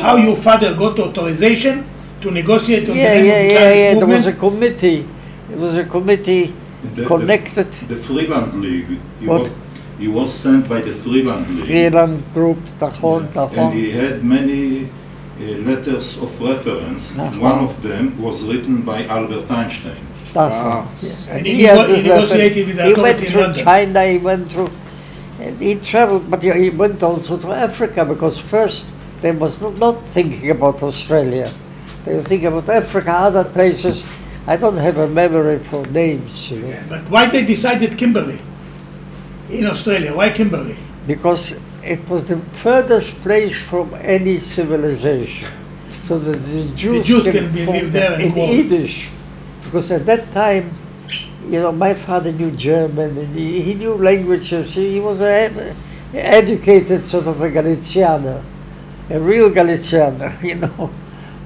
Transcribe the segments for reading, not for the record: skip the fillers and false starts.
how your father got authorization to negotiate on the name of the Zionist There movement? was a committee. It was a committee connected. The Freeland League. What? He was sent by the Freeland League. Freeland Group, נכון, And נכון. he had many letters of reference. נכון. One of them was written by Albert Einstein. נכון. Yeah. And he he had nego- this he negotiated with the letter. He authority went in through London. China, he went through, and he traveled, but he went also to Africa, because first they was not thinking about Australia. They were thinking about Africa, other places. I don't have a memory for names, you know, But why they decided Kimberley in Australia? Why Kimberley? because it was the furthest place from any civilization. So that the Jews, Jews can be form live there and in work. Yiddish. Because at that time, you know, my father knew German and he knew languages. He was an educated sort of a Galicianer, a real Galicianer, you know.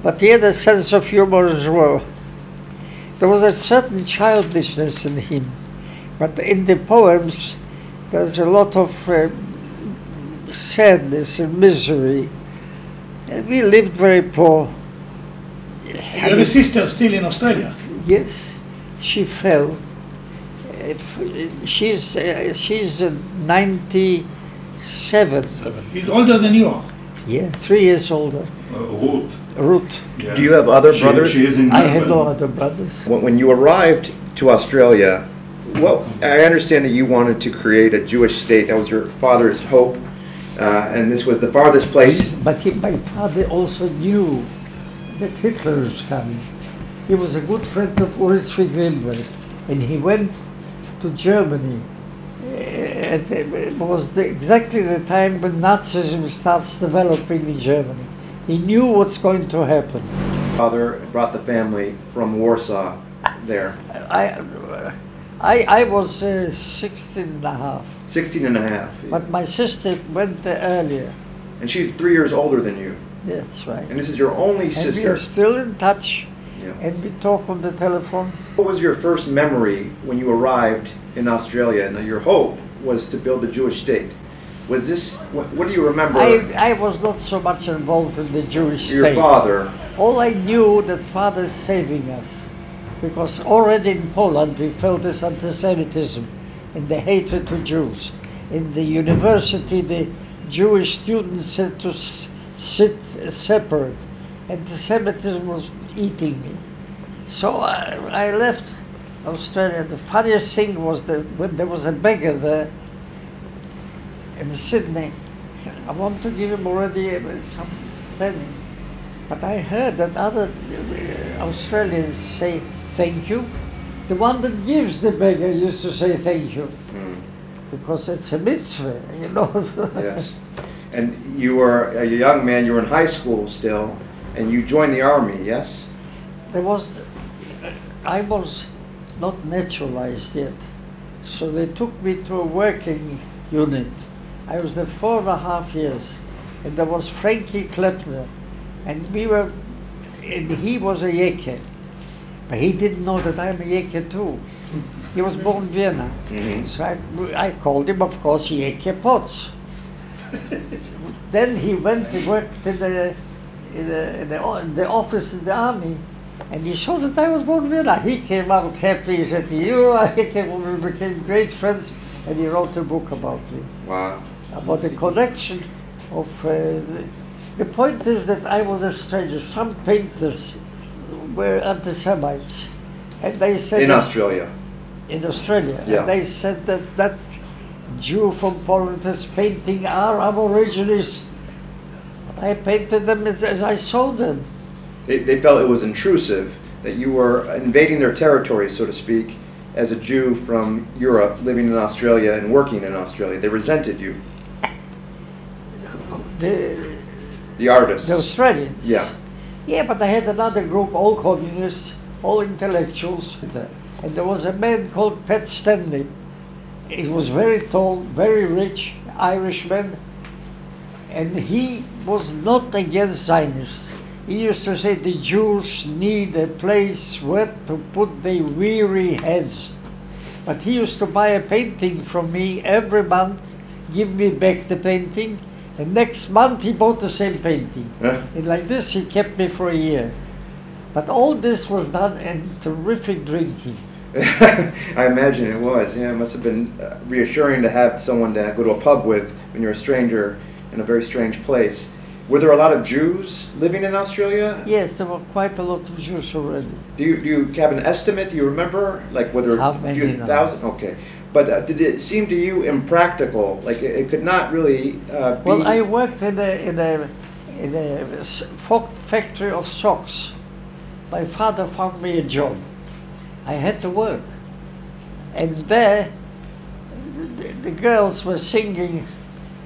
But he had a sense of humor as well. There was a certain childishness in him. But in the poems, there's a lot of sadness and misery. And we lived very poor. You have a sister still in Australia. Yes, she fell. She's 97. He's older than you are. Yeah, 3 years older. Ruth. Ruth. Yes. Do you have other brothers? She is in I had no Melbourne. other brothers. When you arrived to Australia, well, I understand that you wanted to create a Jewish state. That was your father's hope, and this was the farthest place. But my father also knew that Hitler is coming. He was a good friend of Uri Tzvi Greenberg, and he went to Germany. And it was exactly the time when Nazism starts developing in Germany. He knew what's going to happen. Father brought the family from Warsaw there, I was 16 and a half, 16 and a half. but my sister went there earlier. And she's 3 years older than you. That's right. And this is your only And we sister. are still in touch, Yeah. and we talk on the telephone. What was your first memory when you arrived in Australia? And your hope was to build a Jewish state. Was this, what do you remember? I was not so much involved in the Jewish Your state. father, All I knew that Father is saving us, because already in Poland we felt this anti-Semitism and the hatred to Jews. In the university, the Jewish students had to sit separate. Anti-Semitism was eating me. So I left Australia. The funniest thing was that when there was a beggar there in Sydney, I want to give him already some penny. But I heard that other Australians say thank you. The one that gives the beggar used to say thank you. Because it's a mitzvah, you know. yes. And you were a young man, you were in high school still, and you joined the army, yes? I was not naturalized yet. So they took me to a working unit. I was there 4.5 years. And there was Frankie Klepner. And he was a Yeke. But he didn't know that I'm a Yeke too. He was born in Vienna. So I called him, of course, Yeke Potts. Then he went to work in the office in the army, and he saw that I was born in Vienna. He came out happy. He said, we became great friends, and he wrote a book about me. Wow. About the connection of... the point is that I was a stranger. Some painters were anti-Semites, and they said... In Australia? In Australia. Yeah. And they said that Jew from Poland is painting our Aborigines. I painted them as I saw them. They felt it was intrusive, that you were invading their territory, so to speak, as a Jew from Europe living in Australia and working in Australia. They resented you. The artists. The Australians. Yeah. Yeah, but I had another group, all communists, all intellectuals. And there was a man called Pat Stanley. He was very tall, very rich, Irishman. And he was not against Zionists. He used to say the Jews need a place where to put their weary heads. But he used to buy a painting from me every month, give me back the painting, And next month he bought the same painting. Huh? And like this he kept me for a year. But all this was done in terrific drinking. I imagine it was. Yeah, it must have been reassuring to have someone to go to a pub with when you're a stranger in a very strange place. Were there a lot of Jews living in Australia? Yes, there were quite a lot of Jews already. Do you have an estimate? Do you remember, like whether How many few now? thousand? Okay, but did it seem to you impractical? Like it could not really be. Well, I worked in a factory of socks. My father found me a job. I had to work, and there the girls were singing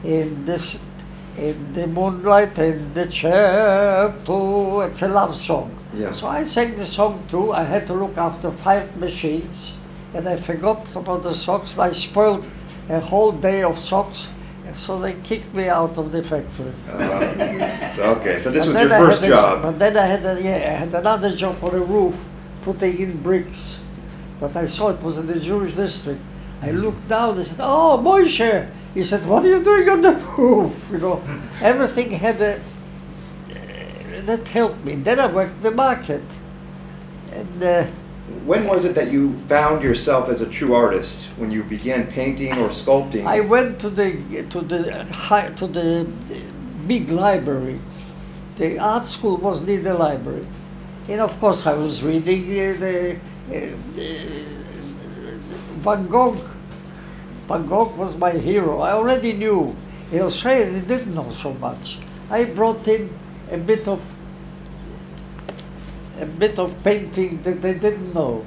in the moonlight in the chapel. It's a love song. Yeah. So I sang the song too. I had to look after 5 machines, and I forgot about the socks. I spoiled a whole day of socks, and so they kicked me out of the factory. Okay, so this And was then your I first had a- job. But then I had another job on the roof, putting in bricks. But I saw it was in the Jewish district. I looked down and said, "Oh, Moshe!" He said, "What are you doing on the roof?" You know, everything had a that helped me. Then I worked the market, and When was it that you found yourself as a true artist? When you began painting or sculpting? I went to the big library. The art school was near the library, and of course I was reading Van Gogh. Van Gogh was my hero. I already knew. In Australia, they didn't know so much. I brought in a bit of painting that they didn't know.